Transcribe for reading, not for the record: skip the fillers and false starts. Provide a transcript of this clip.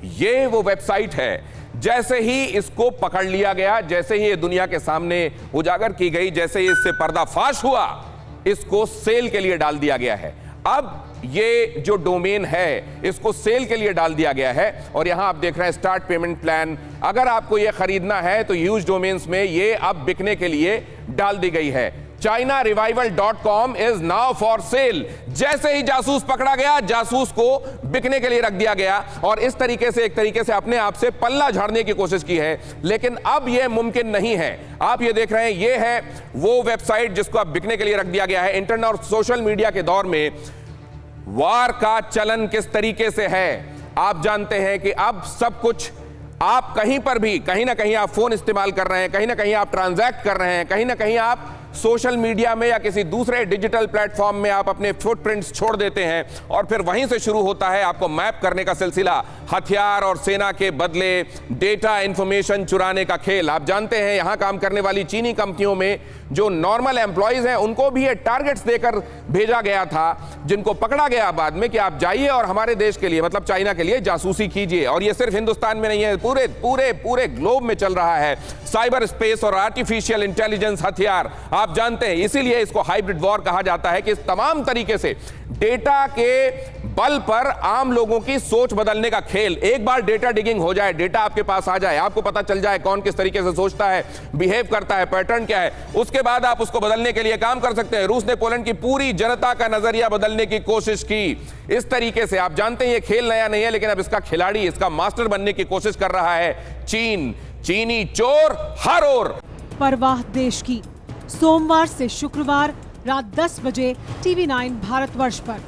ये वो वेबसाइट है। जैसे ही इसको पकड़ लिया गया, जैसे ही ये दुनिया के सामने उजागर की गई, जैसे ही इससे पर्दाफाश हुआ, इसको सेल के लिए डाल दिया गया है। अब ये जो डोमेन है इसको सेल के लिए डाल दिया गया है और यहां आप देख रहे हैं स्टार्ट पेमेंट प्लान। अगर आपको ये खरीदना है तो यूज डोमेन्स में ये अब बिकने के लिए डाल दी गई है। ChinaRevival.com is now for sale. जैसे ही जासूस पकड़ा गया, जासूस को बिकने के लिए रख दिया गया और इस तरीके से, एक तरीके से अपने आप से पल्ला झाड़ने की कोशिश की है। लेकिन अब यह मुमकिन नहीं है। आप ये देख रहे हैं, ये है वो वेबसाइट जिसको अब बिकने के लिए रख दिया गया है। इंटरनेट और सोशल मीडिया के दौर में वार का चलन किस तरीके से है आप जानते हैं कि अब सब कुछ, आप कहीं पर भी, कहीं ना कहीं आप फोन इस्तेमाल कर रहे हैं, कहीं ना कहीं आप ट्रांजैक्ट कर रहे हैं, कहीं ना कहीं आप सोशल मीडिया में या किसी दूसरे डिजिटल प्लेटफॉर्म में आप अपने फुटप्रिंट्स छोड़ देते हैं और फिर वहीं से शुरू होता है आपको मैप करने का सिलसिला, हथियार और सेना के बदले डेटा इंफॉर्मेशन चुराने का खेल। आप जानते हैं यहां काम करने वाली चीनी कंपनियों में जो नॉर्मल एम्प्लॉयज हैं उनको भी ये टारगेट्स देकर भेजा गया था, जिनको पकड़ा गया बाद में कि आप जाइए और हमारे देश के लिए, मतलब चाइना के लिए जासूसी कीजिए। और ये सिर्फ हिंदुस्तान में नहीं है, पूरे पूरे पूरे ग्लोब में चल रहा है। साइबर स्पेस और आर्टिफिशियल इंटेलिजेंस हथियार, आप जानते हैं, इसीलिए इसको हाइब्रिड वॉर कहा जाता है कि इस तमाम तरीके से डेटा के बल पर आम लोगों की सोच बदलने का खेल। एक बार डेटा डिगिंग हो जाए, डेटा आपके पास आ जाए, आपको पता चल जाए कौन किस तरीके से सोचता है, बिहेव करता है, पैटर्न क्या है, उसके बाद आप उसको बदलने के लिए काम कर सकते हैं। रूस ने पोलैंड की पूरी जनता का नजरिया बदलने की कोशिश की इस तरीके से। आप जानते हैं ये खेल नया नहीं है, लेकिन अब इसका खिलाड़ी, इसका मास्टर बनने की कोशिश कर रहा है चीन। चीनी चोर हर ओर। परवाह देश की, सोमवार से शुक्रवार रात 10 बजे TV9 भारतवर्ष पर।